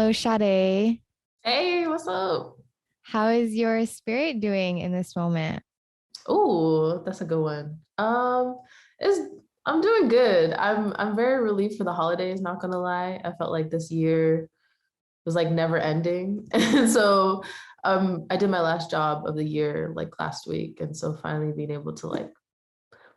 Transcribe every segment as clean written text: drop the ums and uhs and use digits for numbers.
Hello, Sade. Hey, what's up? How is your spirit doing in this moment? Ooh, that's a good one. It's I'm doing good. I'm very relieved for the holidays, not gonna lie. I felt like this year was like never ending. And so I did my last job of the year like last week. And so finally being able to like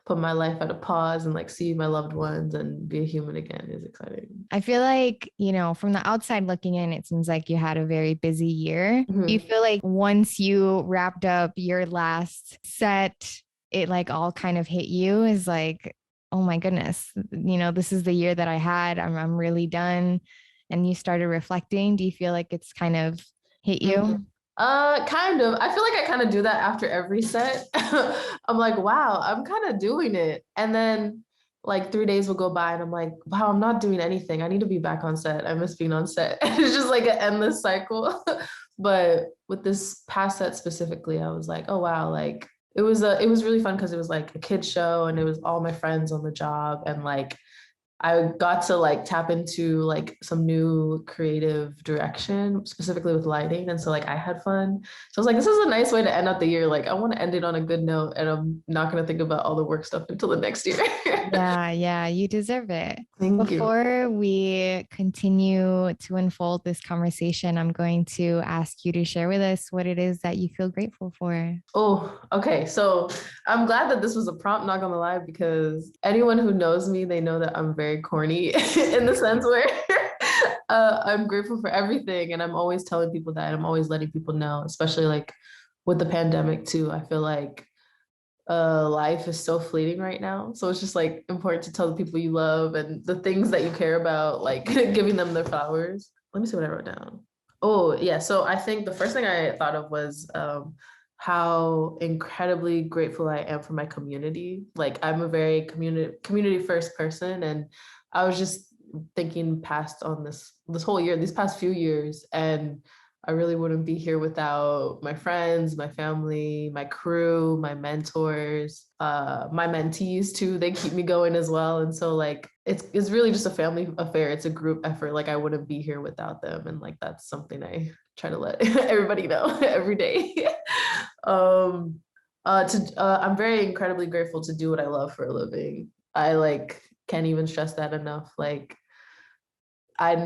put my life at a pause and like see my loved ones and be a human again is exciting. I feel like, from the outside looking in, it seems like you had a very busy year. Do you Mhm. feel like once you wrapped up your last set, it like all kind of hit you is like, oh my goodness, this is the year that I had. I'm really done. And you started reflecting. Do you feel like it's kind of hit Mhm. you? Kind of. I feel like I kind of do that after every set. I'm like, wow, I'm kind of doing it. And then like 3 days will go by and I'm like, wow, I'm not doing anything. I need to be back on set. I miss being on set. It's just like an endless cycle. But with this past set specifically, I was like, oh wow, like it was really fun because it was like a kid show and it was all my friends on the job and like I got to like tap into like some new creative direction, specifically with lighting. And so like I had fun. So I was like, this is a nice way to end out the year. Like I want to end it on a good note and I'm not gonna think about all the work stuff until the next year. Yeah, yeah, you deserve it. Thank you. Before we continue to unfold this conversation, I'm going to ask you to share with us what it is that you feel grateful for. Oh, okay. So I'm glad that this was a prompt, not gonna lie, because anyone who knows me, they know that I'm very corny in the sense where I'm grateful for everything. And I'm always telling people that. I'm always letting people know, especially like with the pandemic too. I feel like life is so fleeting right now. So it's just like important to tell the people you love and the things that you care about, like giving them their flowers. Let me see what I wrote down. Oh, yeah. So I think the first thing I thought of was how incredibly grateful I am for my community. Like I'm a very community first person, and I was just thinking past on this whole year, these past few years, and I really wouldn't be here without my friends, my family, my crew, my mentors, my mentees too. They keep me going as well. And so like it's really just a family affair. It's a group effort. Like I wouldn't be here without them. And like that's something I try to let everybody know every day. um I'm very incredibly grateful to do what I love for a living. I like can't even stress that enough. Like I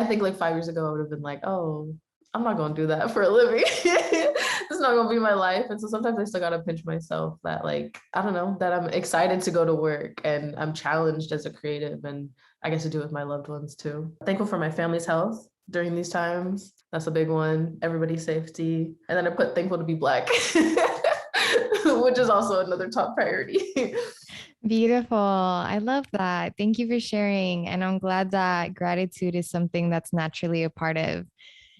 think like 5 years ago, I would have been like, oh, I'm not going to do that for a living. It's not going to be my life. And so sometimes I still got to pinch myself that, like, I don't know, that I'm excited to go to work and I'm challenged as a creative and I get to do it with my loved ones too. Thankful for my family's health during these times. That's a big one. Everybody's safety. And then I put thankful to be Black, which is also another top priority. Beautiful. I love that. Thank you for sharing. And I'm glad that gratitude is something that's naturally a part of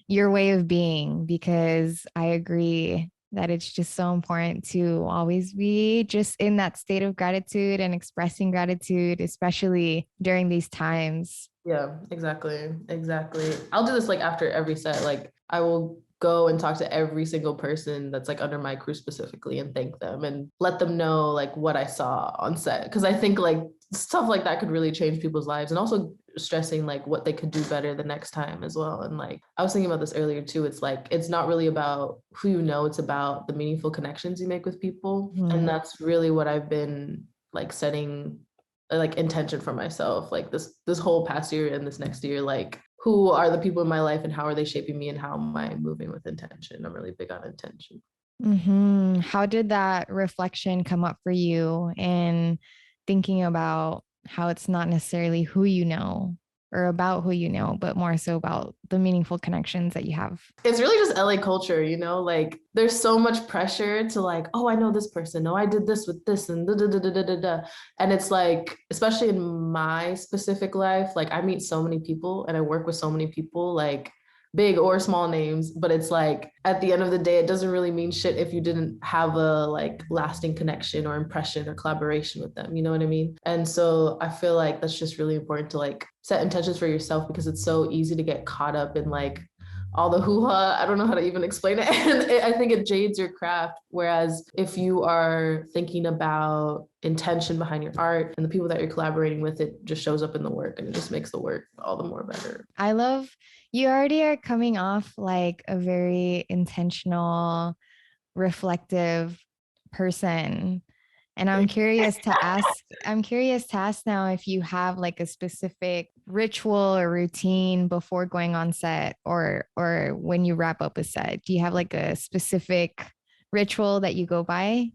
your way of being, because I agree that it's just so important to always be just in that state of gratitude and expressing gratitude, especially during these times. Yeah, exactly. Exactly. I'll do this like after every set. Like I will go and talk to every single person that's like under my crew specifically and thank them and let them know like what I saw on set. Cause I think like stuff like that could really change people's lives and also stressing like what they could do better the next time as well. And like I was thinking about this earlier too. It's like it's not really about who you know, it's about the meaningful connections you make with people. And Mhm. that's really what I've been like setting like intention for myself like this whole past year and this next year, like who are the people in my life and how are they shaping me and how am I moving with intention. I'm really big on intention. How did that reflection come up for you in thinking about how it's not necessarily who you know or about who you know, but more so about the meaningful connections that you have? It's really just LA culture, you know, like there's so much pressure to like, oh, I know this person. No, I did this with this and da da da da da da. Da. And it's like, especially in my specific life, like I meet so many people and I work with so many people, like big or small names, but it's like at the end of the day, it doesn't really mean shit if you didn't have a like lasting connection or impression or collaboration with them. You know what I mean? And so I feel like that's just really important to like set intentions for yourself because it's so easy to get caught up in like all the hoo-ha. I don't know how to even explain it. And I think it jades your craft. Whereas if you are thinking about intention behind your art and the people that you're collaborating with, it just shows up in the work and it just makes the work all the more better. I love You already are coming off like a very intentional, reflective person. And I'm curious to ask now if you have like a specific ritual or routine before going on set or when you wrap up a set. Do you have like a specific ritual that you go by?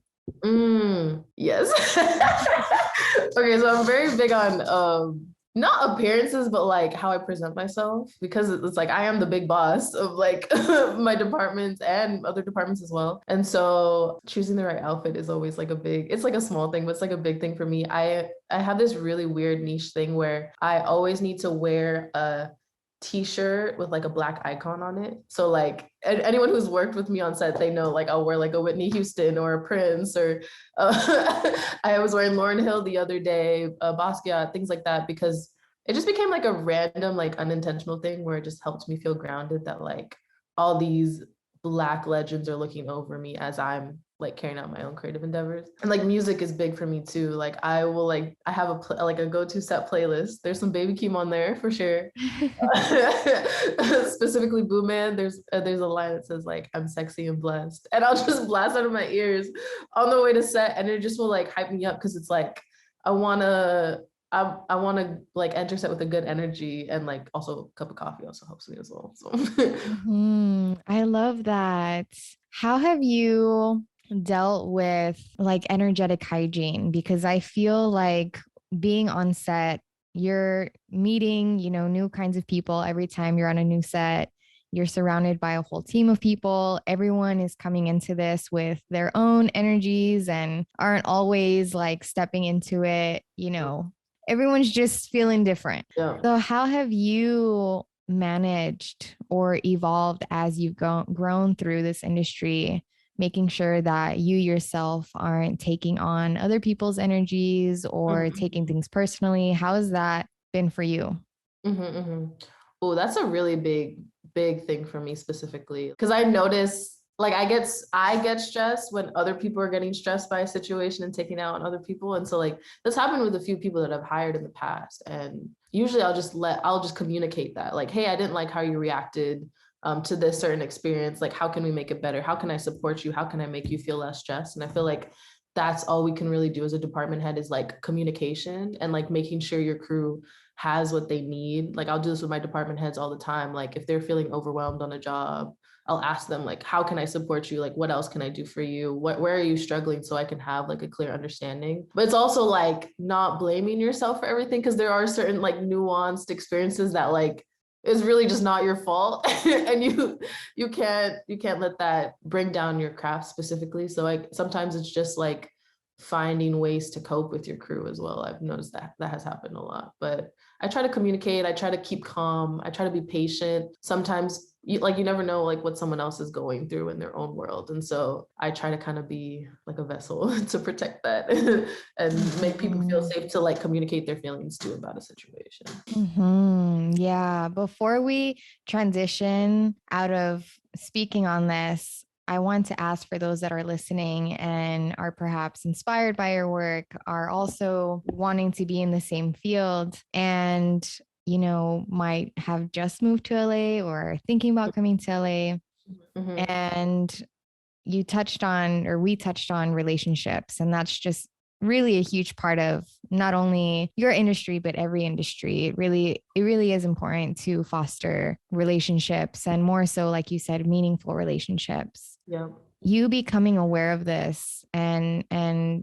Yes. Okay, so I'm very big on not appearances, but like how I present myself because it's like I am the big boss of like my departments and other departments as well. And so choosing the right outfit is always like it's like a small thing, but it's like a big thing for me. I have this really weird niche thing where I always need to wear a t-shirt with like a black icon on it. So like anyone who's worked with me on set, they know like I'll wear like a Whitney Houston or a Prince or I was wearing Lauryn Hill the other day, Basquiat, things like that, because it just became like a random, like unintentional thing where it just helped me feel grounded that like all these black legends are looking over me as I'm like carrying out my own creative endeavors. And like music is big for me too. Like I will like I have like a go-to set playlist. There's some Baby Keem on there for sure. Specifically Boo Man, there's a line that says like I'm sexy and blessed, and I'll just blast out of my ears on the way to set, and it just will like hype me up because it's like I wanna I want to like enter set with a good energy, and like also a cup of coffee also helps me as well. So I love that. How have you dealt with like energetic hygiene? Because I feel like being on set, you're meeting, new kinds of people every time you're on a new set. You're surrounded by a whole team of people. Everyone is coming into this with their own energies and aren't always like stepping into it. Everyone's just feeling different. yeah. So, how have you managed or evolved as you've grown through this industry, making sure that you yourself aren't taking on other people's energies or taking things personally? How has that been for you? Oh, that's a really big thing for me specifically because I notice like I get stressed when other people are getting stressed by a situation and taking out on other people. And so like this happened with a few people that I've hired in the past. And usually I'll just communicate that like, hey, I didn't like how you reacted to this certain experience. Like, how can we make it better? How can I support you? How can I make you feel less stressed? And I feel like that's all we can really do as a department head is like communication and like making sure your crew has what they need. Like I'll do this with my department heads all the time. Like if they're feeling overwhelmed on a job, I'll ask them like, how can I support you? Like, what else can I do for you? Where are you struggling? So I can have like a clear understanding. But it's also like not blaming yourself for everything because there are certain like nuanced experiences that like is really just not your fault. And you can't let that bring down your craft specifically. So like sometimes it's just like finding ways to cope with your crew as well. I've noticed that has happened a lot. But I try to communicate, I try to keep calm, I try to be patient. Sometimes you never know like what someone else is going through in their own world. And so I try to kind of be like a vessel to protect that and make people feel Mhm. safe to like communicate their feelings too about a situation. Yeah. Before we transition out of speaking on this, I want to ask for those that are listening and are perhaps inspired by your work, are also wanting to be in the same field and, might have just moved to LA or are thinking about coming to LA. Mhm. And you touched on, or we touched on relationships, and that's just really a huge part of not only your industry but every industry. It really is important to foster relationships, and more so, like you said, meaningful relationships. Yeah. You becoming aware of this and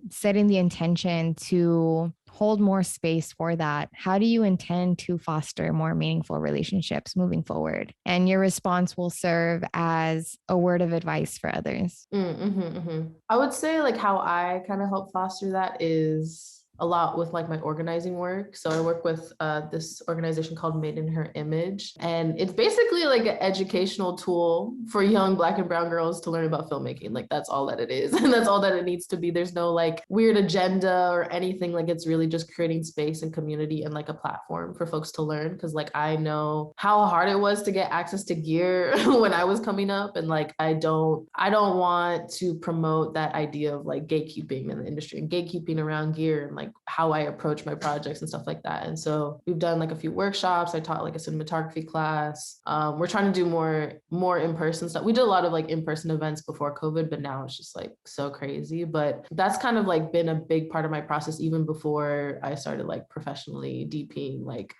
setting the intention to hold more space for that, how do you intend to foster more meaningful relationships moving forward? And your response will serve as a word of advice for others. I would say like how I kind of help foster that is a lot with like my organizing work. So I work with this organization called Made in Her Image, and it's basically like an educational tool for young Black and brown girls to learn about filmmaking. Like that's all that it is, and that's all that it needs to be. There's no like weird agenda or anything. Like it's really just creating space and community and like a platform for folks to learn. Because like I know how hard it was to get access to gear when I was coming up, and like I don't want to promote that idea of like gatekeeping in the industry and gatekeeping around gear and like how I approach my projects and stuff like that. And so we've done like a few workshops. I taught like a cinematography class. We're trying to do more in-person stuff. We did a lot of like in-person events before COVID, but now it's just like so crazy. But that's kind of like been a big part of my process even before I started like professionally DPing, like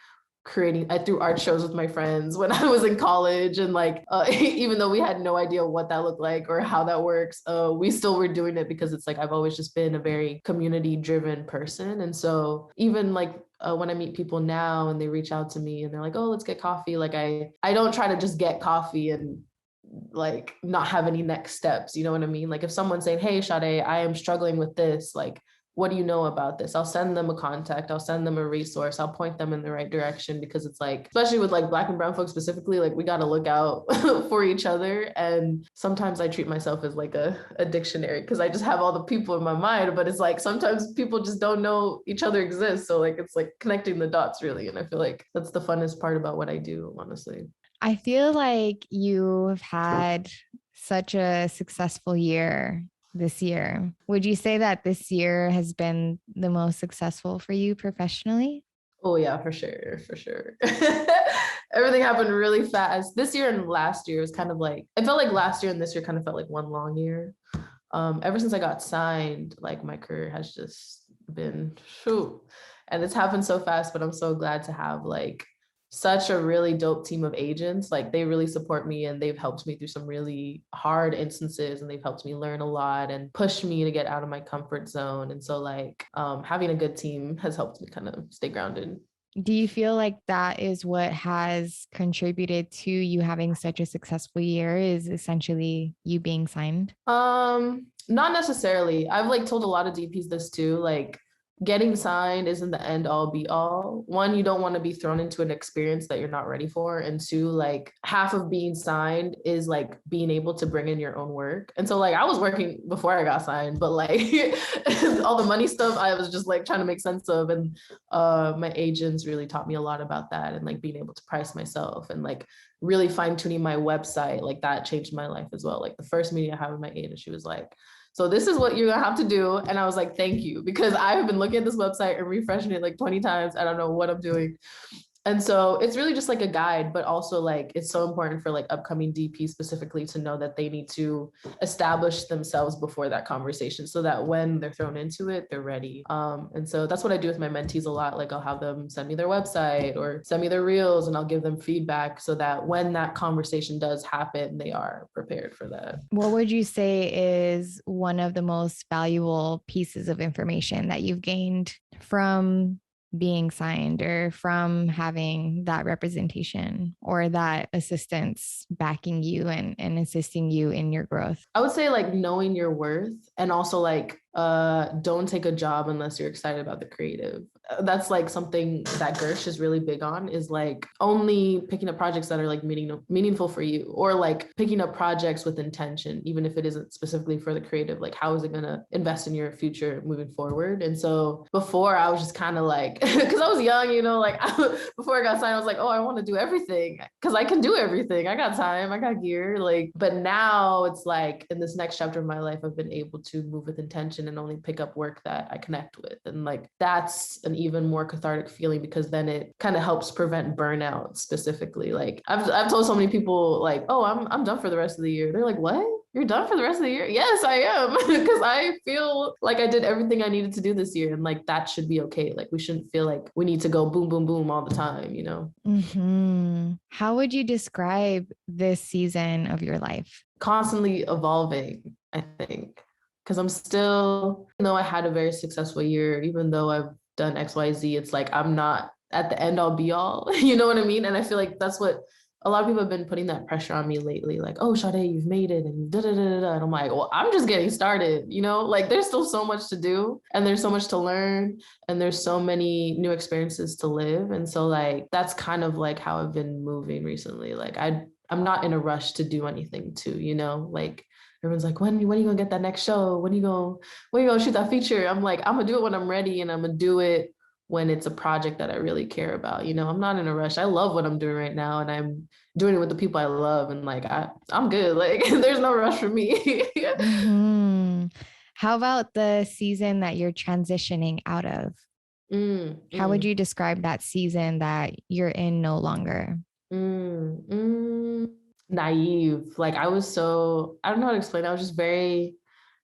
I threw art shows with my friends when I was in college, and like even though we had no idea what that looked like or how that works, we still were doing it because it's like I've always just been a very community driven person. And so even like when I meet people now and they reach out to me and they're like, oh, let's get coffee, like I don't try to just get coffee and like not have any next steps, you know what I mean? Like if someone's saying, hey Sade, I am struggling with this, like what do you know about this? I'll send them a contact, I'll send them a resource, I'll point them in the right direction, because it's like, especially with like Black and brown folks specifically, like we got to look out for each other. And sometimes I treat myself as like a dictionary because I just have all the people in my mind, but it's like sometimes people just don't know each other exists. So like it's like connecting the dots really. And I feel like that's the funnest part about what I do, honestly. I feel like you have had such a successful year this year. Would you say that this year has been the most successful for you professionally? Oh yeah, for sure, for sure. Everything happened really fast. This year and last year was kind of like, it felt like last year and this year kind of felt like one long year. Ever since I got signed, like my career has just been shoot. And it's happened so fast, but I'm so glad to have like such a really dope team of agents. Like they really support me and they've helped me through some really hard instances, and they've helped me learn a lot and pushed me to get out of my comfort zone. And so like having a good team has helped me kind of stay grounded. Do you feel like that is what has contributed to you having such a successful year, is essentially you being signed? Not necessarily. I've like told a lot of DPs this too. Like getting signed isn't the end all be all. One, you don't want to be thrown into an experience that you're not ready for. And two, like half of being signed is like being able to bring in your own work. And so like I was working before I got signed, but like all the money stuff I was just like trying to make sense of. And my agents really taught me a lot about that, and like being able to price myself and like really fine-tuning my website. Like that changed my life as well. Like the first meeting I had with my agent, she was like, so this is what you're gonna have to do. And I was like, thank you, because I have been looking at this website and refreshing it like 20 times. I don't know what I'm doing. And so it's really just like a guide, but also like it's so important for like upcoming DP specifically to know that they need to establish themselves before that conversation so that when they're thrown into it, they're ready. And so that's what I do with my mentees a lot. Like I'll have them send me their website or send me their reels, and I'll give them feedback so that when that conversation does happen, they are prepared for that. What would you say is one of the most valuable pieces of information that you've gained from being signed or from having that representation or that assistance backing you and assisting you in your growth? I would say like knowing your worth, and also like don't take a job unless you're excited about the creative. That's like something that Gersh is really big on, is like only picking up projects that are like meaningful for you, or like picking up projects with intention, even if it isn't specifically for the creative. Like how is it going to invest in your future moving forward? And so before I was just kind of like, because I was young, you know, like before I got signed, I was like, oh, I want to do everything because I can do everything. I got time, I got gear. Like, but now it's like in this next chapter of my life, I've been able to move with intention and only pick up work that I connect with. And like that's an even more cathartic feeling, because then it kind of helps prevent burnout specifically. Like I've told so many people like, oh, I'm done for the rest of the year. They're like, what? You're done for the rest of the year? Yes, I am. Because I feel like I did everything I needed to do this year. And like that should be okay. Like we shouldn't feel like we need to go boom, boom, boom all the time, you know? How would you describe this season of your life? Constantly evolving, I think. Because I'm still, you know, I had a very successful year, even though I've done XYZ, it's like I'm not at the end all be all, you know what I mean? And I feel like that's what a lot of people have been putting that pressure on me lately, like, oh, Sade, you've made it, and da da da da. And I'm like, well, I'm just getting started, you know, like there's still so much to do, and there's so much to learn, and there's so many new experiences to live. And so like that's kind of like how I've been moving recently. Like I'm not in a rush to do anything too, you know, like everyone's like, when are you gonna get that next show? When are you gonna shoot that feature? I'm like, I'm gonna do it when I'm ready, and I'm gonna do it when it's a project that I really care about. You know, I'm not in a rush. I love what I'm doing right now, and I'm doing it with the people I love, and like I'm good. Like there's no rush for me. Mm-hmm. How about the season that you're transitioning out of? Mm, How would mm, you describe that season that you're in no longer? Naive. Like I was so, I don't know how to explain it. I was just very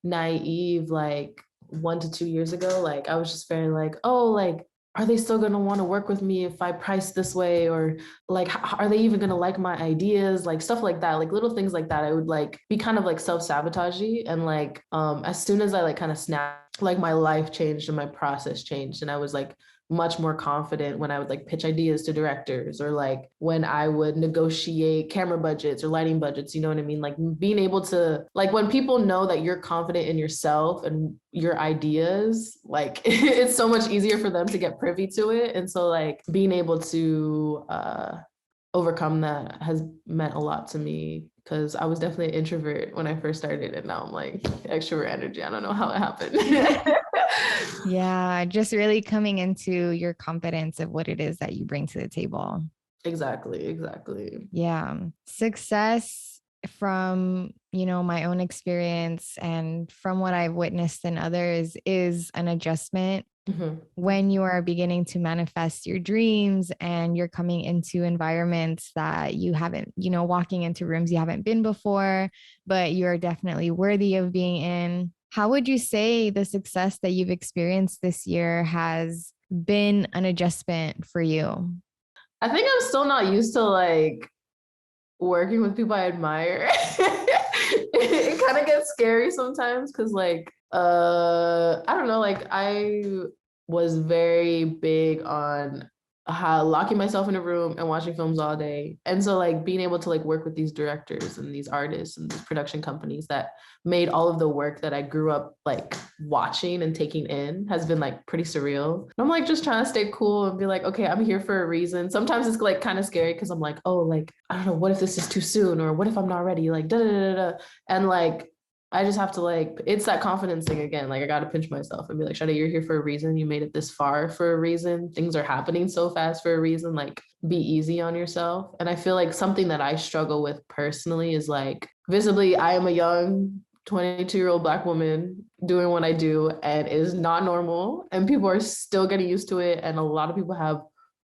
naive, like 1 to 2 years ago. Like I was just very like, oh, like, are they still gonna want to work with me if I price this way? Or like, are they even gonna like my ideas? Like stuff like that, like little things like that. I would like be kind of like self-sabotagey. And like as soon as I like kind of snapped, like my life changed and my process changed. And I was like much more confident when I would like pitch ideas to directors or like when I would negotiate camera budgets or lighting budgets, you know what I mean? Like being able to, like when people know that you're confident in yourself and your ideas, like it's so much easier for them to get privy to it. And so like being able to overcome that has meant a lot to me because I was definitely an introvert when I first started and now I'm like extrovert energy. I don't know how it happened. Yeah, just really coming into your confidence of what it is that you bring to the table. Exactly, exactly. Yeah. Success from, my own experience and from what I've witnessed in others is an adjustment Mhm. when you are beginning to manifest your dreams and you're coming into environments that you haven't, walking into rooms you haven't been before, but you're definitely worthy of being in. How would you say the success that you've experienced this year has been an adjustment for you? I think I'm still not used to like working with people I admire. It kind of gets scary sometimes because like I don't know, like I was very big on how locking myself in a room and watching films all day. And so like being able to like work with these directors and these artists and these production companies that made all of the work that I grew up like watching and taking in has been like pretty surreal. And I'm like just trying to stay cool and be like, okay, I'm here for a reason. Sometimes it's like kind of scary because I'm like, oh, like, I don't know, what if this is too soon? Or what if I'm not ready? Like, da da da da. And like, I just have to like, it's that confidence thing again. Like, I got to pinch myself and be like, Sade, you're here for a reason. You made it this far for a reason. Things are happening so fast for a reason. Like, be easy on yourself. And I feel like something that I struggle with personally is like, visibly, I am a young 22-year-old Black woman doing what I do, and it is not normal. And people are still getting used to it. And a lot of people have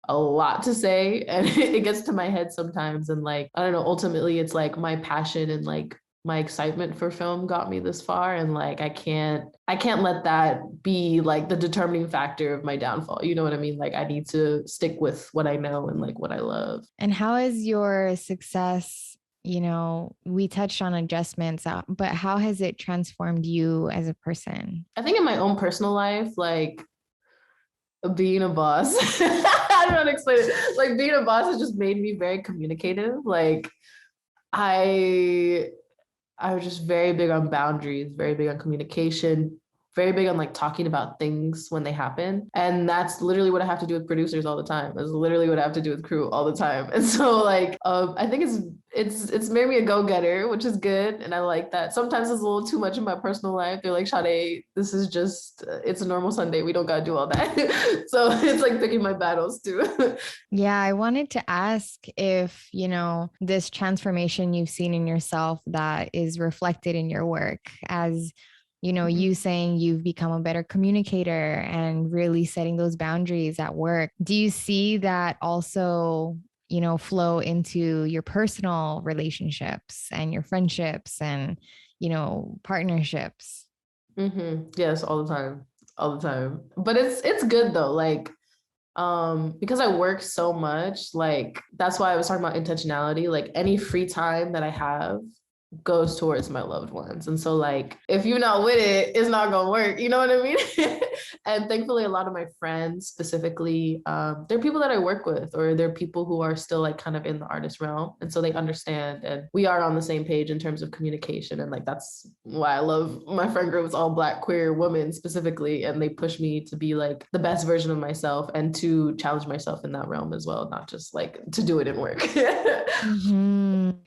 a lot to say, and it gets to my head sometimes. And like, I don't know, ultimately, it's like my passion and like my excitement for film got me this far, and like I can't let that be like the determining factor of my downfall. You know what I mean? Like I need to stick with what I know and like what I love. And how is your success? We touched on adjustments, but how has it transformed you as a person? I think in my own personal life, like being a boss, I don't know how to explain it. Like being a boss has just made me very communicative. Like I I was just very big on boundaries, very big on communication, very big on like talking about things when they happen. And that's literally what I have to do with producers all the time. That's literally what I have to do with crew all the time. And so like I think it's made me a go-getter, which is good. And I like that. Sometimes it's a little too much in my personal life. They're like, Sade, this is just it's a normal Sunday. We don't gotta do all that. So it's like picking my battles too. Yeah, I wanted to ask if, this transformation you've seen in yourself that is reflected in your work as, you saying you've become a better communicator and really setting those boundaries at work. Do you see that also, flow into your personal relationships and your friendships and, partnerships? Yes, all the time. All the time. But it's good though. Like because I work so much, like that's why I was talking about intentionality. Like any free time that I have goes towards my loved ones. And so like if you're not with it, it's not gonna work. You know what I mean? And thankfully a lot of my friends specifically, they're people that I work with, or they're people who are still like kind of in the artist realm. And so they understand and we are on the same page in terms of communication. And like that's why I love my friend group. It's all Black queer women specifically. And they push me to be like the best version of myself and to challenge myself in that realm as well, not just like to do it in work.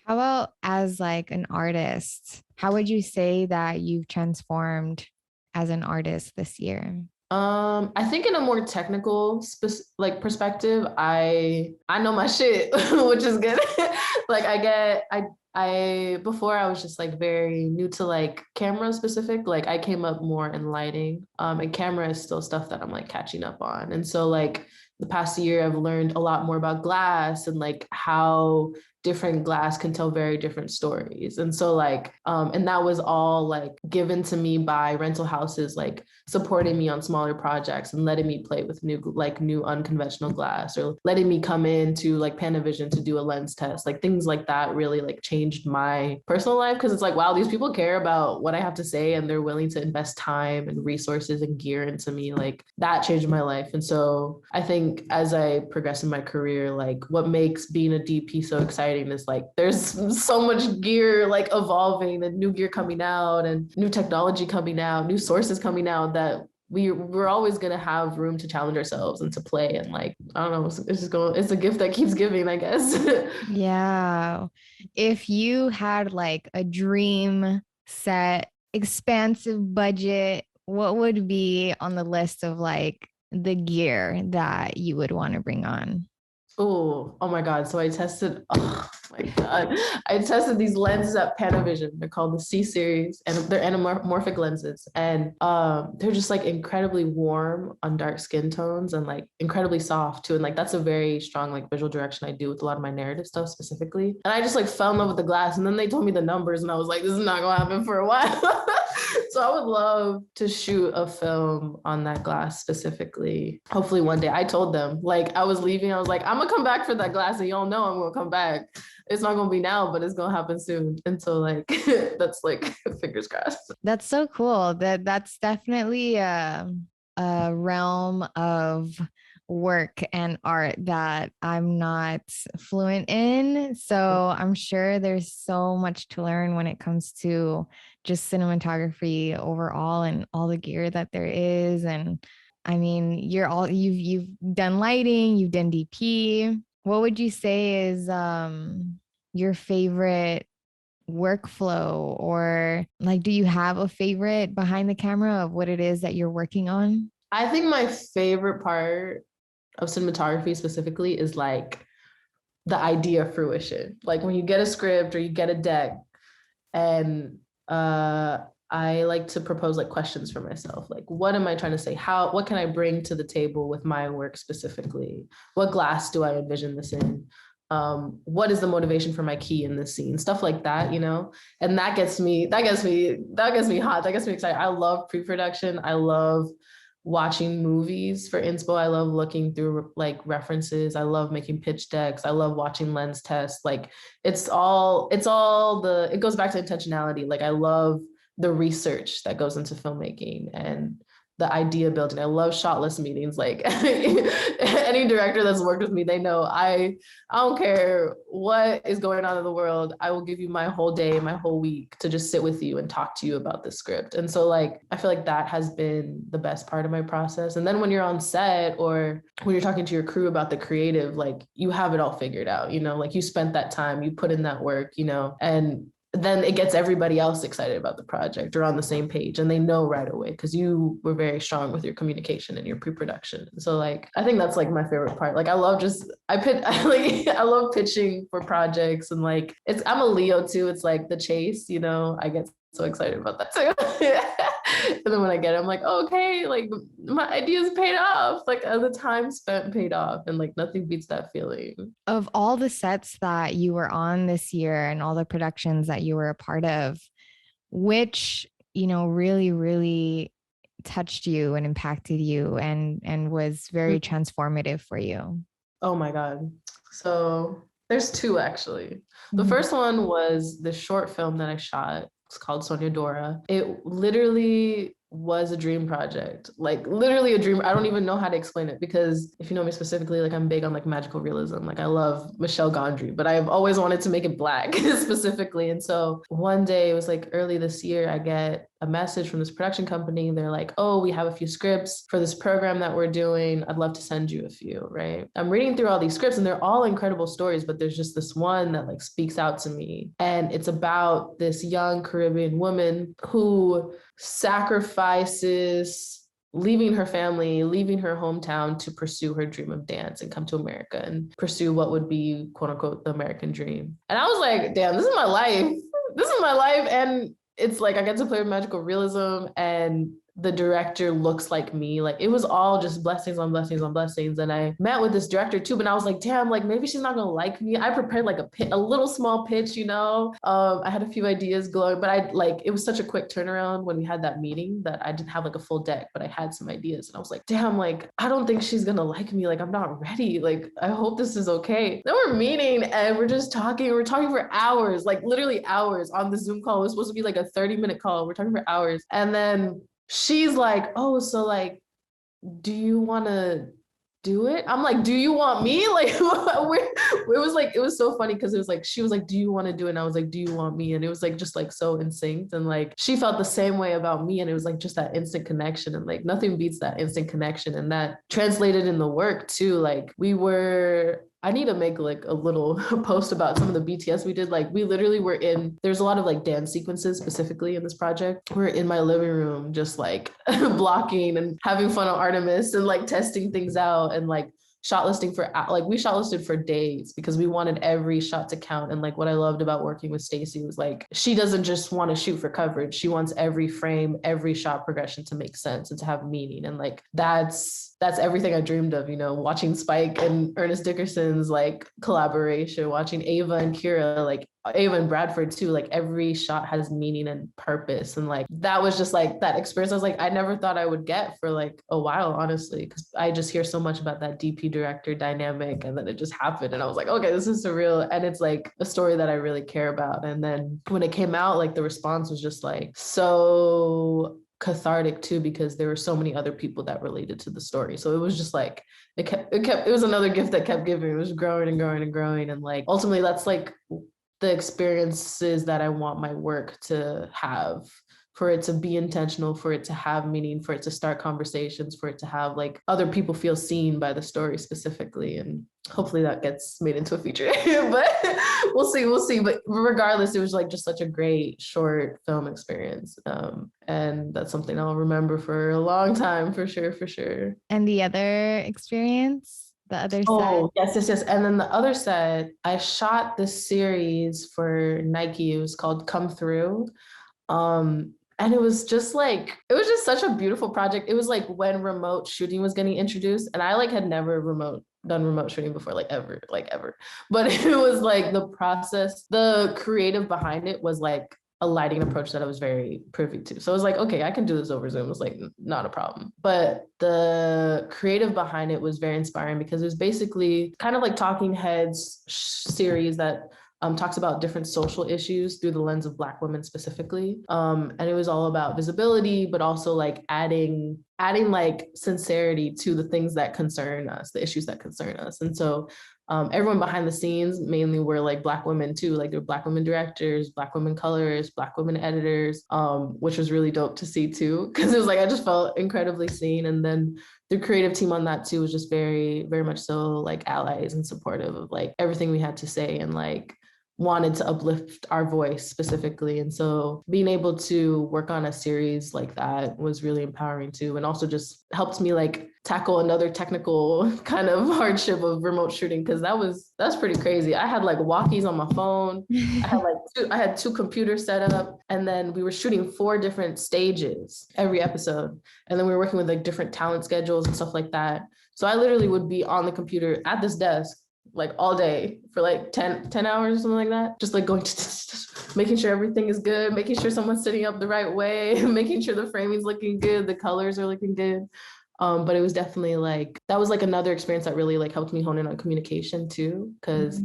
How about as like an artist? How would you say that you've transformed as an artist this year? I think in a more technical like perspective, I know my shit, which is good. Like Before I was just like very new to like camera specific. Like I came up more in lighting. And camera is still stuff that I'm like catching up on. And so like the past year I've learned a lot more about glass and like how different glass can tell very different stories. And so like and that was all like given to me by rental houses, like supporting me on smaller projects and letting me play with new unconventional glass, or letting me come into like Panavision to do a lens test. Like things like that really like changed my personal life, because it's like, wow, these people care about what I have to say and they're willing to invest time and resources and gear into me. Like that changed my life. And so I think as I progress in my career, like what makes being a DP so exciting is like there's so much gear like evolving and new gear coming out and new technology coming out, new sources coming out, that we're always going to have room to challenge ourselves and to play. And like I don't know, it's just going, it's a gift that keeps giving, I guess. Yeah. If you had like a dream set, expansive budget, what would be on the list of like the gear that you would want to bring on? Oh my God. So I tested, oh my God. I tested these lenses at Panavision. They're called the C series, and they're anamorphic lenses. And they're just like incredibly warm on dark skin tones and like incredibly soft too. And like that's a very strong like visual direction I do with a lot of my narrative stuff specifically. And I just like fell in love with the glass. And then they told me the numbers and I was like, this is not gonna happen for a while. So I would love to shoot a film on that glass specifically. Hopefully one day. I told them, like I was leaving, I was like, I'm gonna come back for that glass and y'all know I'm gonna come back. It's not gonna be now, but it's gonna happen soon. And so like that's like fingers crossed. That's so cool. That's definitely a realm of work and art that I'm not fluent in. So I'm sure there's so much to learn when it comes to just cinematography overall and all the gear that there is. And I mean, you've done lighting, you've done DP. What would you say is your favorite workflow, or like do you have a favorite behind the camera of what it is that you're working on? I think my favorite part of cinematography specifically is like the idea of fruition. Like when you get a script or you get a deck, and I like to propose like questions for myself. Like, what am I trying to say? What can I bring to the table with my work specifically? What glass do I envision this in? What is the motivation for my key in this scene? Stuff like that, you know? And that gets me hot. That gets me excited. I love pre-production. I love watching movies for inspo. I love looking through like references. I love making pitch decks. I love watching lens tests. Like it goes back to intentionality. Like I love the research that goes into filmmaking and the idea building. I love shot list meetings. Like any director that's worked with me, they know I don't care what is going on in the world. I will give you my whole day, my whole week to just sit with you and talk to you about the script. And so like I feel like that has been the best part of my process. And then when you're on set or when you're talking to your crew about the creative, like you have it all figured out, you know, like you spent that time, you put in that work, you know, and then it gets everybody else excited about the project or on the same page, and they know right away because you were very strong with your communication and your pre-production. So like I think that's like my favorite part. Like I love just I love pitching for projects, and like I'm a Leo too. It's like the chase, you know, I get so excited about that too. And then when I get it, I'm like, oh, okay, like my ideas paid off. Like the time spent paid off, and like nothing beats that feeling. Of all the sets that you were on this year and all the productions that you were a part of, which, really, really touched you and impacted you and was very transformative for you? Oh my God. So there's two actually. The Mhm. first one was the short film that I shot. It's called Sonia Dora. It literally was a dream project, like literally a dream. I don't even know how to explain it, because if you know me specifically, like I'm big on like magical realism. Like I love Michel Gondry, but I've always wanted to make it Black specifically. And so one day, it was like early this year, I get a message from this production company. They're like, oh, we have a few scripts for this program that we're doing. I'd love to send you a few, right? I'm reading through all these scripts and they're all incredible stories, but there's just this one that like speaks out to me. And it's about this young Caribbean woman who sacrifices leaving her family, leaving her hometown to pursue her dream of dance and come to America and pursue what would be, quote unquote, the American dream. And I was like, damn, this is my life. This is my life. And it's like I get to play with magical realism, and the director looks like me. Like it was all just blessings on blessings on blessings. And I met with this director too, but I was like, damn, like maybe she's not gonna like me. I prepared like a little small pitch, you know. I had a few ideas glowing, but I like it was such a quick turnaround when we had that meeting that I didn't have like a full deck, but I had some ideas, and I was like, damn, like I don't think she's gonna like me. Like I'm not ready. Like I hope this is okay. Then we're meeting and we're just talking. We're talking for hours, like literally hours on the Zoom call. It was supposed to be like a 30-minute call. We're talking for hours, and then she's like, oh, so like, do you want to do it? I'm like, do you want me? Like, it was so funny because it was like, she was like, do you want to do it? And I was like, do you want me? And it was like, just like so in sync. And like, she felt the same way about me. And it was like, just that instant connection. And like, nothing beats that instant connection. And that translated in the work too. Like I need to make like a little post about some of the BTS we did. Like we literally were there's a lot of like dance sequences specifically in this project. We're in my living room, just like blocking and having fun on Artemis and like testing things out and like shot listing for like we shot listed for days because we wanted every shot to count. And like what I loved about working with Stacey was like she doesn't just want to shoot for coverage. She wants every frame, every shot progression to make sense and to have meaning. And like that's everything I dreamed of, you know, watching Spike and Ernest Dickerson's like collaboration, watching Ava and Kira, like Ava and Bradford too, like every shot has meaning and purpose. And like that was just like that experience I was like I never thought I would get for like a while, honestly, because I just hear so much about that DP director dynamic, and then it just happened and I was like, okay, this is surreal, and it's like a story that I really care about. And then when it came out, like the response was just like so cathartic too, because there were so many other people that related to the story. So it was just like it was another gift that kept giving. It was growing and growing and growing. And like ultimately that's like the experiences that I want my work to have, for it to be intentional, for it to have meaning, for it to start conversations, for it to have like other people feel seen by the story specifically. And hopefully that gets made into a feature, but we'll see. But regardless, it was like just such a great short film experience. And that's something I'll remember for a long time, for sure, for sure. And the other experience, the other set? Oh, yes. And then the other set, I shot this series for Nike. It was called Come Through. And it was just such a beautiful project. It was like when remote shooting was getting introduced, and I like had never done remote shooting before, like ever. But it was like the process, the creative behind it was like a lighting approach that I was very privy to. So I was like, okay, I can do this over Zoom. It was like not a problem. But the creative behind it was very inspiring because it was basically kind of like Talking Heads series that talks about different social issues through the lens of Black women specifically. And it was all about visibility, but also like adding like sincerity to the things that concern us, the issues that concern us. And so everyone behind the scenes mainly were like Black women too. Like there were Black women directors, Black women colorists, Black women editors, which was really dope to see too. Cause it was like, I just felt incredibly seen. And then the creative team on that too was just very, very much so like allies and supportive of like everything we had to say, and like wanted to uplift our voice specifically. And so being able to work on a series like that was really empowering too. And also just helped me like tackle another technical kind of hardship of remote shooting, because that's pretty crazy. I had like walkies on my phone. I had two computers set up, and then we were shooting 4 different stages every episode. And then we were working with like different talent schedules and stuff like that. So I literally would be on the computer at this desk like all day for like 10 hours or something like that, just like going to making sure everything is good, making sure someone's sitting up the right way, making sure the framing's looking good, the colors are looking good. But it was definitely like, that was like another experience that really like helped me hone in on communication too, because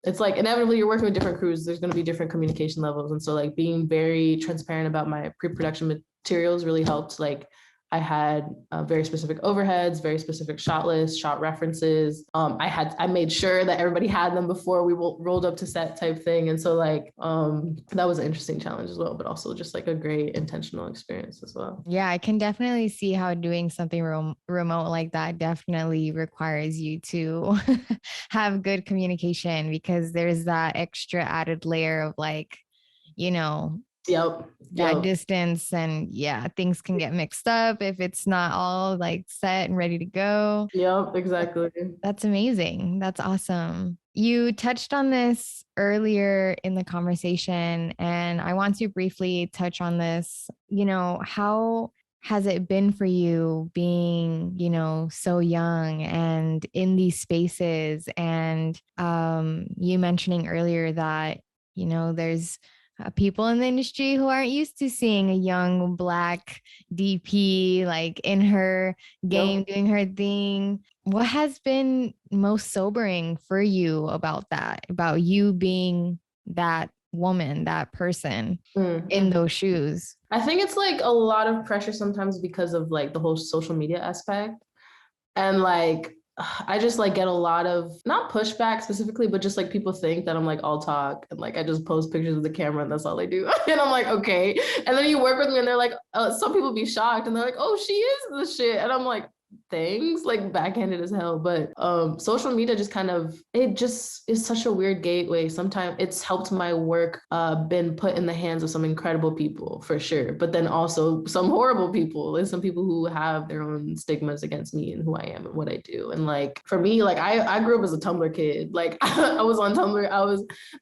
it's like inevitably you're working with different crews, there's going to be different communication levels. And so like being very transparent about my pre-production materials really helped. Like I had very specific overheads, very specific shot lists, shot references. I made sure that everybody had them before we rolled up to set type thing. And so like, that was an interesting challenge as well, but also just like a great intentional experience as well. Yeah, I can definitely see how doing something remote like that definitely requires you to have good communication, because there's that extra added layer of like, you know, Yep. that Yep. distance, and yeah, things can get mixed up if it's not all like set and ready to go. Yep. Exactly. That's amazing. That's awesome. You touched on this earlier in the conversation, and I want to briefly touch on this. How has it been for you being, so young and in these spaces? And you mentioning earlier that, there's people in the industry who aren't used to seeing a young Black DP like in her game Yep. doing her thing. What has been most sobering for you about that, about you being that woman, that person in Mm-hmm. those shoes? I think it's like a lot of pressure sometimes because of like the whole social media aspect. And like, I just like get a lot of not pushback specifically, but just like people think that I'm like all talk and like I just post pictures of the camera and that's all I do. And I'm like, okay. And then you work with me and they're like, some people be shocked and they're like, oh, she is the shit. And I'm like, things like backhanded as hell, but social media just kind of, it just is such a weird gateway. Sometimes it's helped my work been put in the hands of some incredible people for sure, but then also some horrible people and some people who have their own stigmas against me and who I am and what I do. And like for me, like I grew up as a Tumblr kid. Like I was on Tumblr.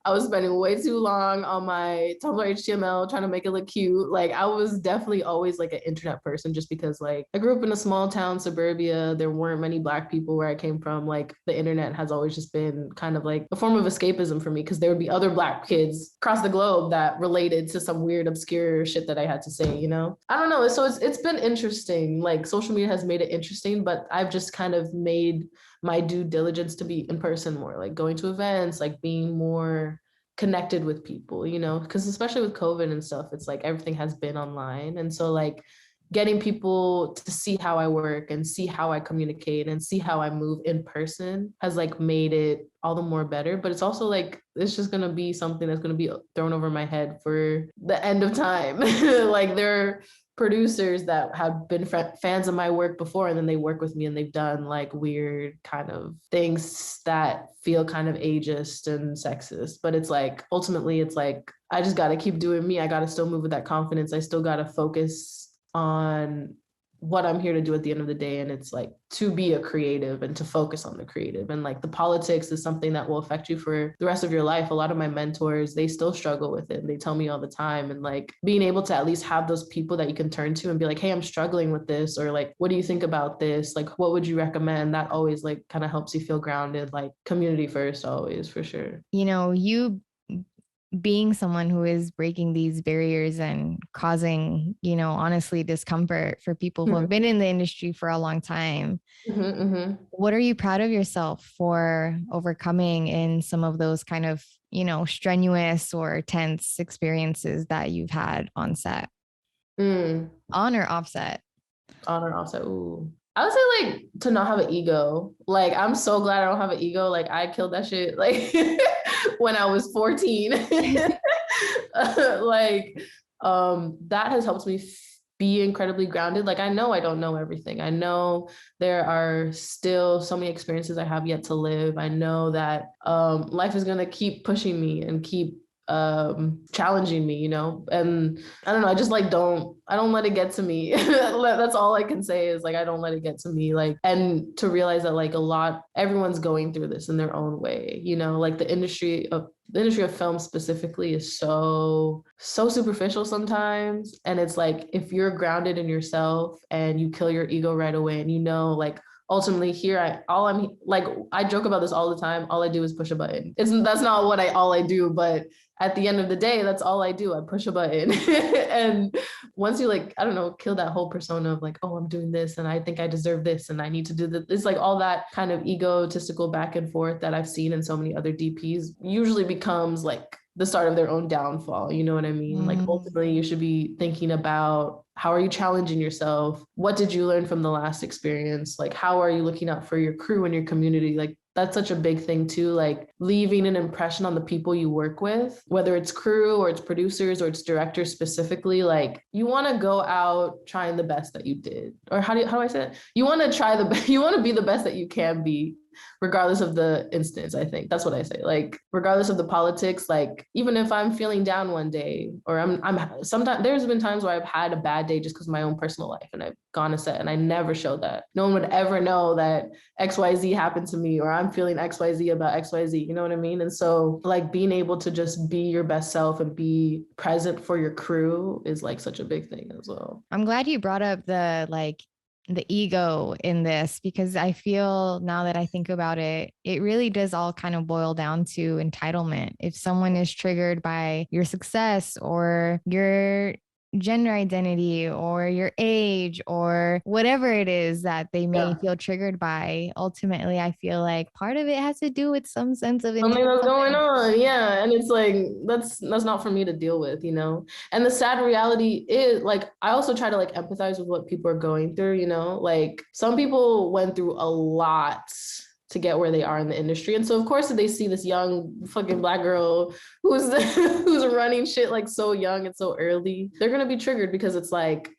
I was spending way too long on my Tumblr HTML trying to make it look cute. Like I was definitely always like an internet person just because like I grew up in a small town, suburbia. There weren't many Black people where I came from. Like the internet has always just been kind of like a form of escapism for me because there would be other Black kids across the globe that related to some weird, obscure shit that I had to say, you know? I don't know. So it's been interesting. Like social media has made it interesting, but I've just kind of made my due diligence to be in person more, like going to events, like being more connected with people, you know, because especially with COVID and stuff, it's like everything has been online. And so like getting people to see how I work and see how I communicate and see how I move in person has like made it all the more better. But it's also like it's just gonna be something that's gonna be thrown over my head for the end of time. Like there are producers that have been fans of my work before and then they work with me and they've done like weird kind of things that feel kind of ageist and sexist, but it's like ultimately it's like I just got to keep doing me. I got to still move with that confidence. I still got to focus on what I'm here to do at the end of the day. And it's like to be a creative and to focus on the creative. And like the politics is something that will affect you for the rest of your life. A lot of my mentors, they still struggle with it. They tell me all the time. And like being able to at least have those people that you can turn to and be like, hey, I'm struggling with this. Or like, what do you think about this? Like, what would you recommend? That always like kind of helps you feel grounded, like community first, always for sure. You being someone who is breaking these barriers and causing, honestly discomfort for people who have been in the industry for a long time. Mm-hmm, mm-hmm. What are you proud of yourself for overcoming in some of those kind of, strenuous or tense experiences that you've had on set, on or offset? On or offset. Ooh. I would say like to not have an ego. Like I'm so glad I don't have an ego. Like I killed that shit like when I was 14. Like that has helped me be incredibly grounded. Like I know I don't know everything. I know there are still so many experiences I have yet to live. I know that life is gonna keep pushing me and keep challenging me, you know. And I don't know, I don't let it get to me. That's all I can say is like I don't let it get to me. Like, and to realize that like everyone's going through this in their own way, you know. Like the industry of film specifically is so superficial sometimes, and it's like if you're grounded in yourself and you kill your ego right away and you know like ultimately I joke about this all the time, all I do is push a button. That's not what all I do, but at the end of the day, that's all I do. I push a button. And once you like, I don't know, kill that whole persona of like, oh, I'm doing this and I think I deserve this and I need to do this. It's like all that kind of egotistical back and forth that I've seen in so many other DPs usually becomes like the start of their own downfall. You know what I mean? Like ultimately you should be thinking about how are you challenging yourself? What did you learn from the last experience? Like how are you looking out for your crew and your community? Like that's such a big thing too, like leaving an impression on the people you work with, whether it's crew or it's producers or it's directors specifically. Like you want to go out trying the best that you did, or how do I say it? You want to try you want to be the best that you can be, regardless of the instance. I think that's what I say. Like regardless of the politics, like even if I'm feeling down one day, or I'm sometimes, there's been times where I've had a bad day just because of my own personal life, and I've gone to set and I never show that. No one would ever know that XYZ happened to me, or I'm feeling XYZ about XYZ, you know what I mean? And so like being able to just be your best self and be present for your crew is like such a big thing as well. I'm glad you brought up the ego in this, because I feel now that I think about it, it really does all kind of boil down to entitlement. If someone is triggered by your success or your gender identity or your age or whatever it is that they may Yeah. feel triggered by, ultimately, I feel like part of it has to do with some sense of Something that's going entitlement. on. Yeah. And it's like that's not for me to deal with, you know? And the sad reality is like I also try to like empathize with what people are going through, you know? Like some people went through a lot to get where they are in the industry. And so of course if they see this young fucking Black girl who's who's running shit like so young and so early, they're gonna be triggered because it's like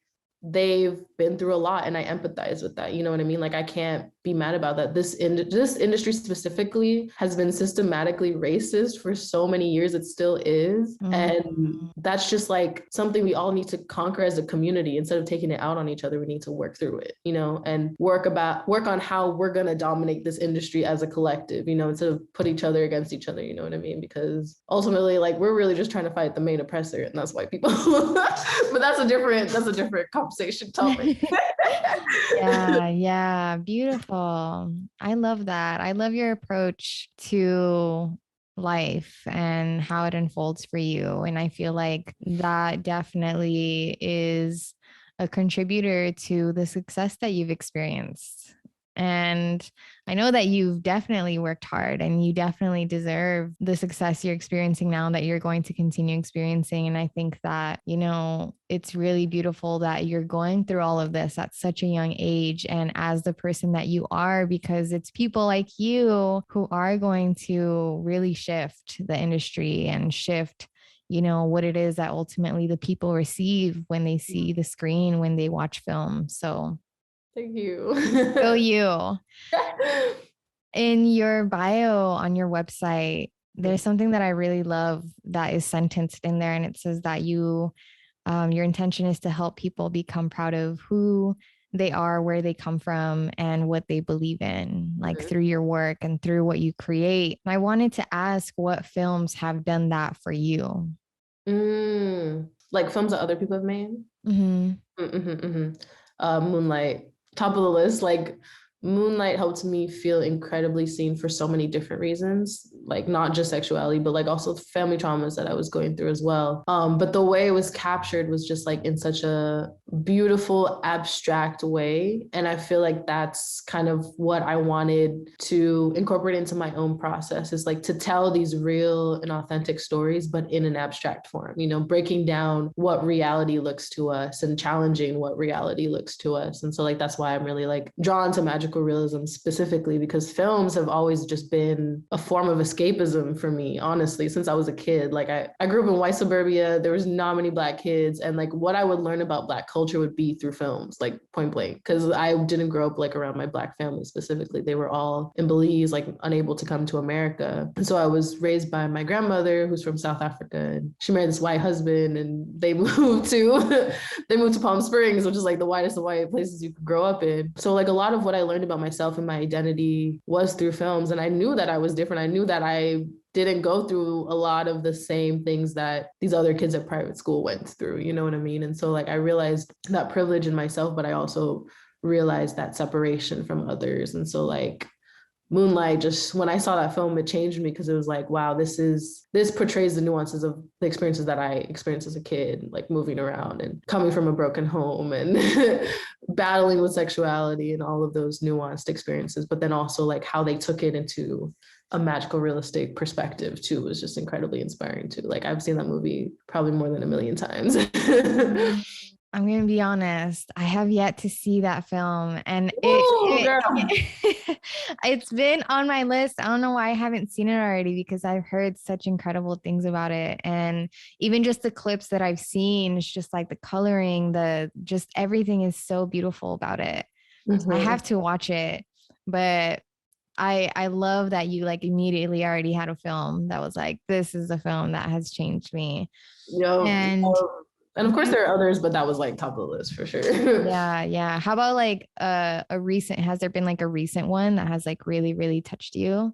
they've been through a lot, and I empathize with that. You know what I mean? Like I can't be mad about that. This industry specifically has been systematically racist for so many years. It still is. And Mhm. that's just like something we all need to conquer as a community. Instead of taking it out on each other, we need to work through it, you know, and work on how we're gonna dominate this industry as a collective, you know, instead of put each other against each other, you know what I mean? Because ultimately, like we're really just trying to fight the main oppressor, and that's white people. But that's a different conversation topic. Yeah, yeah, beautiful. I love that. I love your approach to life and how it unfolds for you. And I feel like that definitely is a contributor to the success that you've experienced. And I know that you've definitely worked hard and you definitely deserve the success you're experiencing now, that you're going to continue experiencing. And I think that, it's really beautiful that you're going through all of this at such a young age and as the person that you are, because it's people like you who are going to really shift the industry and shift what it is that ultimately the people receive when they see the screen, when they watch film. So Thank you. go you. In your bio on your website, there's something that I really love that is sentenced in there, and it says that your intention is to help people become proud of who they are, where they come from, and what they believe in, like through your work and through what you create. And I wanted to ask what films have done that for you. Like films that other people have made. Mm-hmm. Mm-hmm, mm-hmm. Moonlight, top of the list. Like Moonlight helped me feel incredibly seen for so many different reasons, like not just sexuality, but like also family traumas that I was going through as well. But the way it was captured was just like in such a beautiful, abstract way. And I feel like that's kind of what I wanted to incorporate into my own process, is like to tell these real and authentic stories, but in an abstract form, breaking down what reality looks to us and challenging what reality looks to us. And so like that's why I'm really like drawn to magical realism specifically, because films have always just been a form of escapism for me, honestly, since I was a kid. Like I grew up in white suburbia. There was not many Black kids. And like what I would learn about Black culture would be through films, like point blank, because I didn't grow up like around my Black family specifically. They were all in Belize, like unable to come to America. And so I was raised by my grandmother, who's from South Africa, and she married this white husband, and they moved to Palm Springs, which is like the whitest of white places you could grow up in. So like a lot of what I learned about myself and my identity was through films. And I knew that I was different. I knew that I didn't go through a lot of the same things that these other kids at private school went through, you know what I mean? And so like I realized that privilege in myself, but I also realized that separation from others. And so like Moonlight, just when I saw that film, it changed me, because it was like, wow, this portrays the nuances of the experiences that I experienced as a kid, like moving around and coming from a broken home and battling with sexuality and all of those nuanced experiences, but then also like how they took it into a magical realistic perspective too was just incredibly inspiring too. Like I've seen that movie probably more than 1 million times. I'm gonna be honest. I have yet to see that film, and Ooh, girl. it's been on my list. I don't know why I haven't seen it already because I've heard such incredible things about it, and even just the clips that I've seen, it's just like the coloring, the just everything is so beautiful about it. So I Mhm. have to watch it, but I love that you like immediately already had a film that was like, this is a film that has changed me. Yep. And And of course there are others, but that was like top of the list for sure. yeah, yeah. How about like a recent, has there been like a recent one that has like really, really touched you?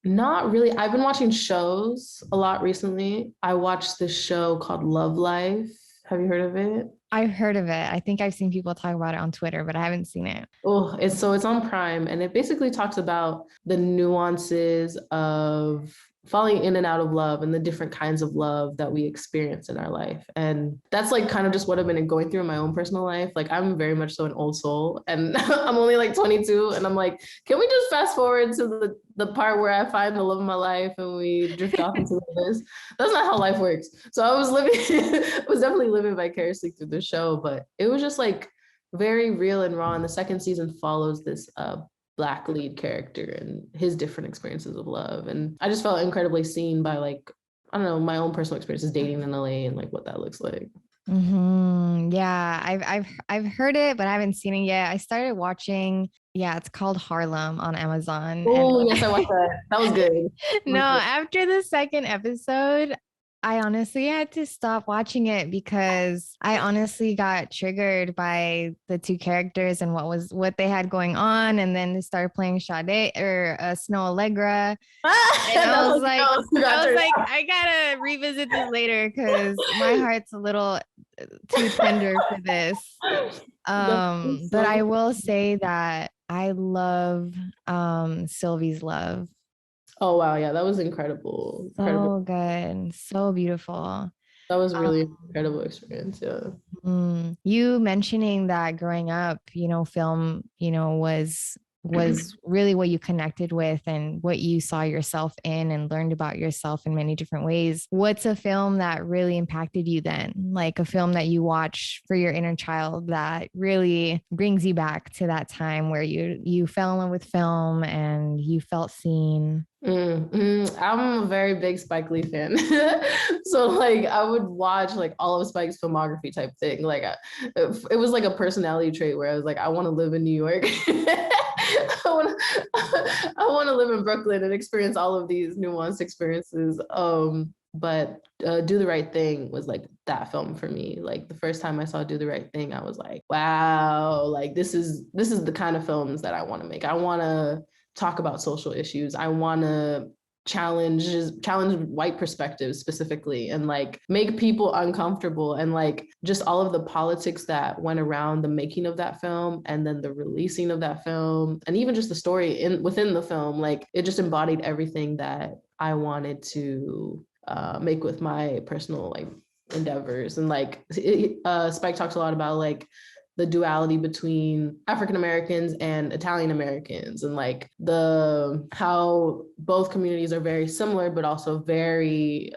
Not really. I've been watching shows a lot recently. I watched this show called Love Life. Have you heard of it? I've heard of it. I think I've seen people talk about it on Twitter, but I haven't seen it. Oh, it's on Prime, and it basically talks about the nuances of falling in and out of love and the different kinds of love that we experience in our life. And that's like kind of just what I've been going through in my own personal life. Like I'm very much so an old soul, and I'm only like 22, and I'm like, can we just fast forward to the part where I find the love of my life and we drift off into this? That's not how life works. So I was living, I was definitely living vicariously through the show, but it was just like very real and raw. And the second season follows this black lead character and his different experiences of love. And I just felt incredibly seen by like, I don't know, my own personal experiences dating in LA and like what that looks like. Yeah, I've heard it, but I haven't seen it yet. I started watching, yeah, it's called Harlem on Amazon. And Oh yes, I watched that. That was good. That no, was good. after the second episode, I honestly had to stop watching it because I honestly got triggered by the two characters and what they had going on, and then they started playing Sade or Snow Allegra, and That was I was like, I gotta revisit this later because my heart's a little too tender for this. But I so will say that I love Sylvie's Love. oh wow, yeah, that was incredible. Incredible. So good, so beautiful. That was Um, really incredible experience. Yeah. you mentioning that growing up, film, was really what you connected with and what you saw yourself in and learned about yourself in many different ways. What's a film that really impacted you then? Like a film that you watch for your inner child that really brings you back to that time where you fell in love with film and you felt seen. I'm a very big Spike Lee fan. So like I would watch like all of Spike's filmography type thing. Like it was like a personality trait where I was like, I want to live in New York. I want to live in Brooklyn and experience all of these nuanced experiences. But Do the Right Thing was like that film for me. Like the first time I saw Do the Right Thing, I was like, wow, like this is the kind of films that I want to make. I want to talk about social issues. I want to challenge white perspectives specifically and like make people uncomfortable and like just all of the politics that went around the making of that film and then the releasing of that film and even just the story within the film. Like it just embodied everything that I wanted to make with my personal like endeavors. And like Spike talks a lot about like the duality between African Americans and Italian Americans and like the how both communities are very similar but also very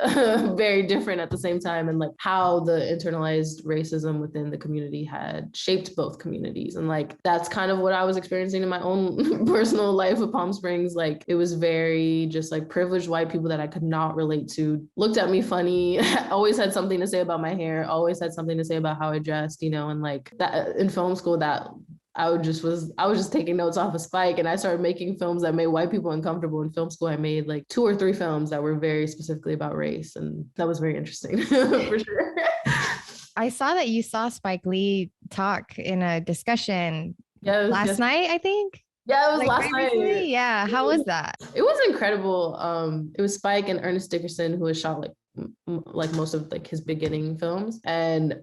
very different at the same time, and like how the internalized racism within the community had shaped both communities. And like that's kind of what I was experiencing in my own personal life with Palm Springs. Like it was very just like privileged white people that I could not relate to looked at me funny, always had something to say about my hair, always had something to say about how I dressed, and like that in film school that I was just taking notes off of Spike, and I started making films that made white people uncomfortable. In film school, I made like 2 or 3 films that were very specifically about race, and that was very interesting for sure. I saw that you saw Spike Lee talk in a discussion Yes, last yes. night, I think. Yeah, it was Like last very night. recently. Yeah. How was that? It was incredible. It was Spike and Ernest Dickerson who has shot like most of like his beginning films, and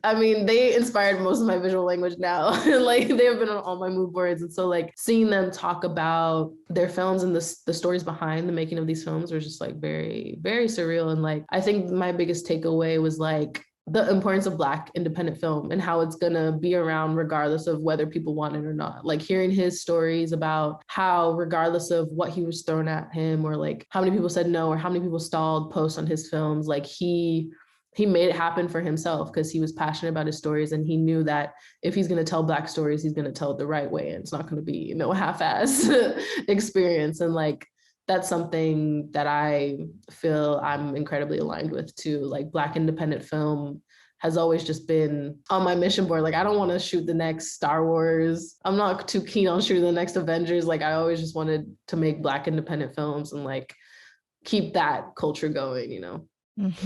I mean, they inspired most of my visual language now. Like they have been on all my mood boards. And so like seeing them talk about their films and the stories behind the making of these films was just like very, very surreal. And like I think my biggest takeaway was like the importance of Black independent film and how it's gonna be around regardless of whether people want it or not. Like hearing his stories about how regardless of what he was thrown at him or like how many people said no or how many people stalled posts on his films, like he he made it happen for himself because he was passionate about his stories, and he knew that if he's going to tell Black stories, he's going to tell it the right way, and it's not going to be, you know, a half-ass experience. And like, that's something that I feel I'm incredibly aligned with too. Like, Black independent film has always just been on my mission board. Like, I don't want to shoot the next Star Wars. I'm not too keen on shooting the next Avengers. Like, I always just wanted to make Black independent films and like keep that culture going, you know?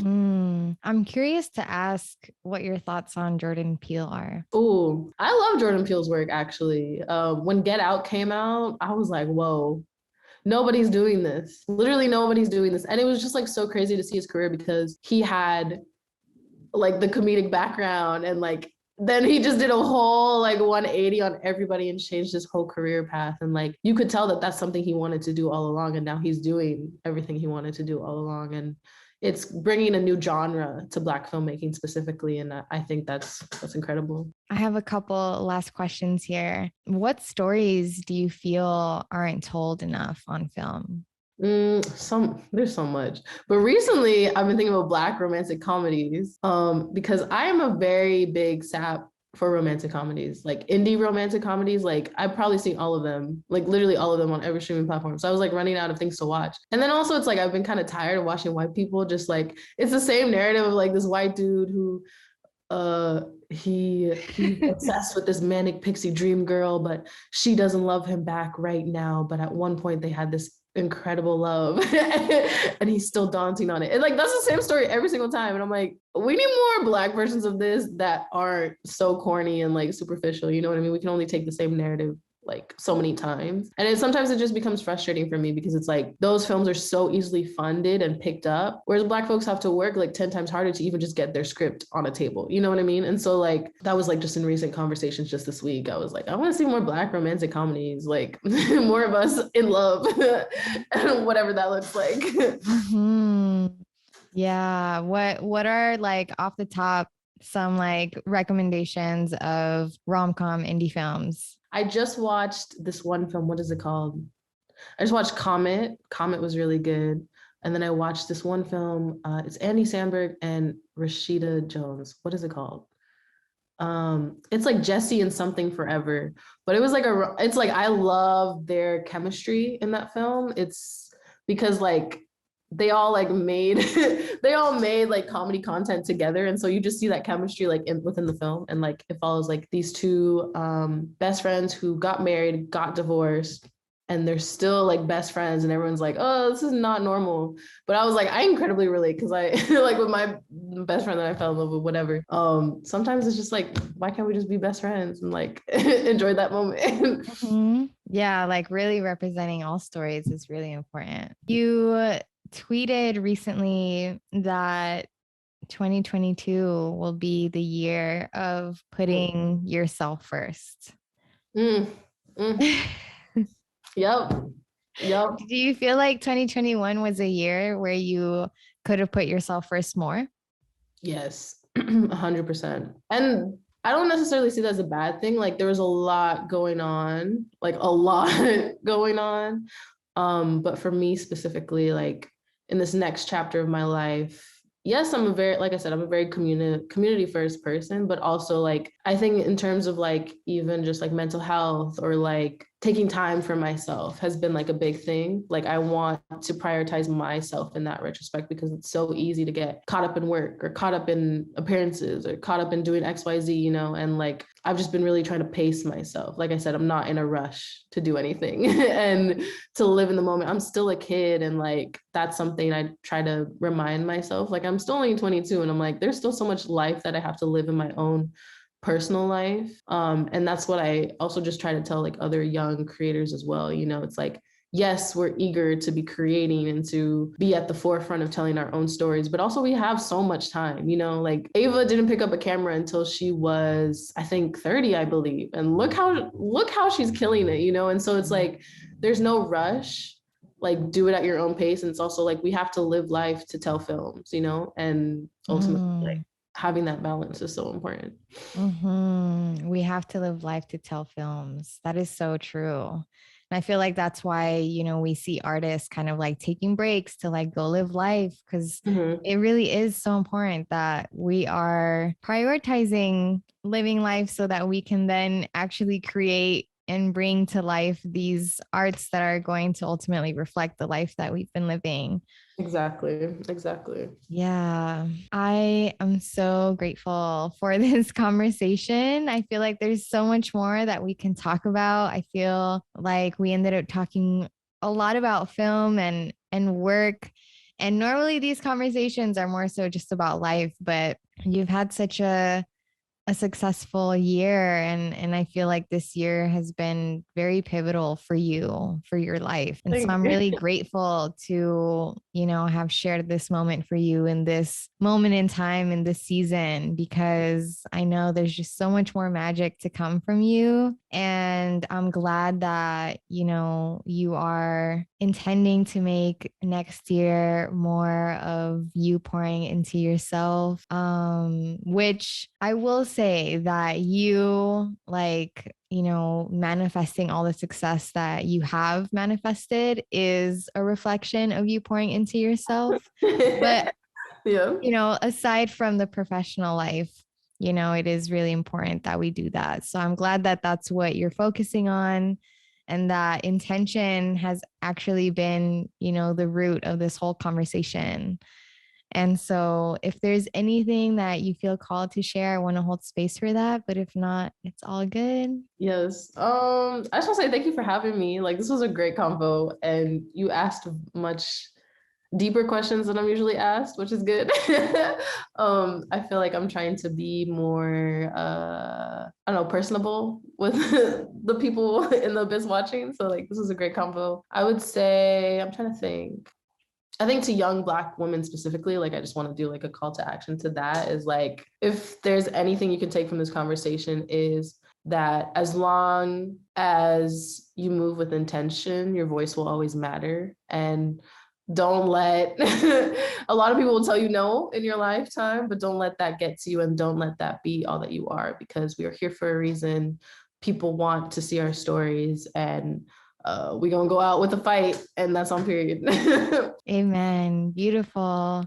I'm curious to ask what your thoughts on Jordan Peele are. Oh, I love Jordan Peele's work actually. When Get Out came out, I was like, whoa, nobody's doing this. Literally nobody's doing this. And it was just like so crazy to see his career because he had like the comedic background, and like then he just did a whole like 180 on everybody and changed his whole career path. And like you could tell that that's something he wanted to do all along, and now he's doing everything he wanted to do all along. And it's bringing a new genre to Black filmmaking specifically, and I think that's incredible. I have a couple last questions here. What stories do you feel aren't told enough on film? There's so much, but recently I've been thinking about Black romantic comedies, because I am a very big sap for romantic comedies, like indie romantic comedies. Like I've probably seen all of them, like literally all of them on every streaming platform. So I was like running out of things to watch. And then also it's like I've been kind of tired of watching white people just like, it's the same narrative of like this white dude who he's obsessed with this manic pixie dream girl, but she doesn't love him back right now, but at one point they had this incredible love and he's still daunting on it. And like that's the same story every single time, and I'm like, we need more Black versions of this that aren't so corny and like superficial, you know what I mean? We can only take the same narrative like so many times, and sometimes it just becomes frustrating for me because it's like those films are so easily funded and picked up, whereas Black folks have to work like 10 times harder to even just get their script on a table, you know what I mean? And so like that was like just in recent conversations just this week, I was like, I want to see more Black romantic comedies, like more of us in love and whatever that looks like. Yeah, what are like off the top some like recommendations of rom-com indie films? I just watched this one film. What is it called? I just watched Comet. Comet was really good. And then I watched this one film. It's Andy Samberg and Rashida Jones. What is it called? It's like Jesse and Something Forever. But it was like it's like I love their chemistry in that film. It's because like they all like made they all made like comedy content together, and so you just see that chemistry like within the film. And like it follows like these two best friends who got married, got divorced, and they're still like best friends, and everyone's like, oh, this is not normal. But I was like, I incredibly relate because I like with my best friend that I fell in love with, whatever. Sometimes it's just like, why can't we just be best friends and like enjoy that moment? Yeah, like really representing all stories is really important. You tweeted recently that 2022 will be the year of putting yourself first. Mm, mm. Yep. Yep. Do you feel like 2021 was a year where you could have put yourself first more? Yes, 100%. And I don't necessarily see that as a bad thing. Like there was a lot going on, like a lot going on. But for me specifically, like in this next chapter of my life, yes, I'm a very, like I said, I'm a very community first person, but also like I think in terms of like even just like mental health or like taking time for myself has been like a big thing. Like I want to prioritize myself in that retrospect because it's so easy to get caught up in work or caught up in appearances or caught up in doing XYZ, you know, and like I've just been really trying to pace myself. Like I said, I'm not in a rush to do anything and to live in the moment. I'm still a kid, and like that's something I try to remind myself. Like I'm still only 22, and I'm like, there's still so much life that I have to live in my own personal life. And that's what I also just try to tell like other young creators as well. You know, it's like, yes, we're eager to be creating and to be at the forefront of telling our own stories, but also we have so much time, you know, like Ava didn't pick up a camera until she was, I think 30, I believe. And look how she's killing it, you know? And so it's like, there's no rush, like do it at your own pace. And it's also like, we have to live life to tell films, you know? And ultimately like having that balance is so important. We have to live life to tell films. That is so true. And I feel like that's why, we see artists kind of like taking breaks to like go live life, because Mhm. it really is so important that we are prioritizing living life so that we can then actually create and bring to life these arts that are going to ultimately reflect the life that we've been living. Exactly. Exactly. Yeah, I am so grateful for this conversation. I feel like there's so much more that we can talk about. I feel like we ended up talking a lot about film and work. And normally these conversations are more so just about life, but you've had such a successful year, and I feel like this year has been very pivotal for you, for your life. And so Thank I'm you. really grateful to, have shared this moment for you in this moment in time in this season, because I know there's just so much more magic to come from you. And I'm glad that, you are intending to make next year more of you pouring into yourself, which I will say that you like, manifesting all the success that you have manifested is a reflection of you pouring into yourself. But, Yeah. aside from the professional life, it is really important that we do that. So I'm glad that that's what you're focusing on, and that intention has actually been, the root of this whole conversation. And so, if there's anything that you feel called to share, I want to hold space for that. But if not, it's all good. Yes. I just want to say thank you for having me. Like this was a great convo, and you asked much deeper questions than I'm usually asked, which is good. I feel like I'm trying to be more I don't know, personable with the people in the abyss watching. So like this was a great convo. I would say I'm trying to think. I think to young Black women specifically, like I just want to do like a call to action to that is like, if there's anything you can take from this conversation is that as long as you move with intention, your voice will always matter. And don't let, a lot of people will tell you no in your lifetime, but don't let that get to you and don't let that be all that you are, because we are here for a reason. People want to see our stories, and we gonna go out with a fight, and that's on period. Amen. Beautiful.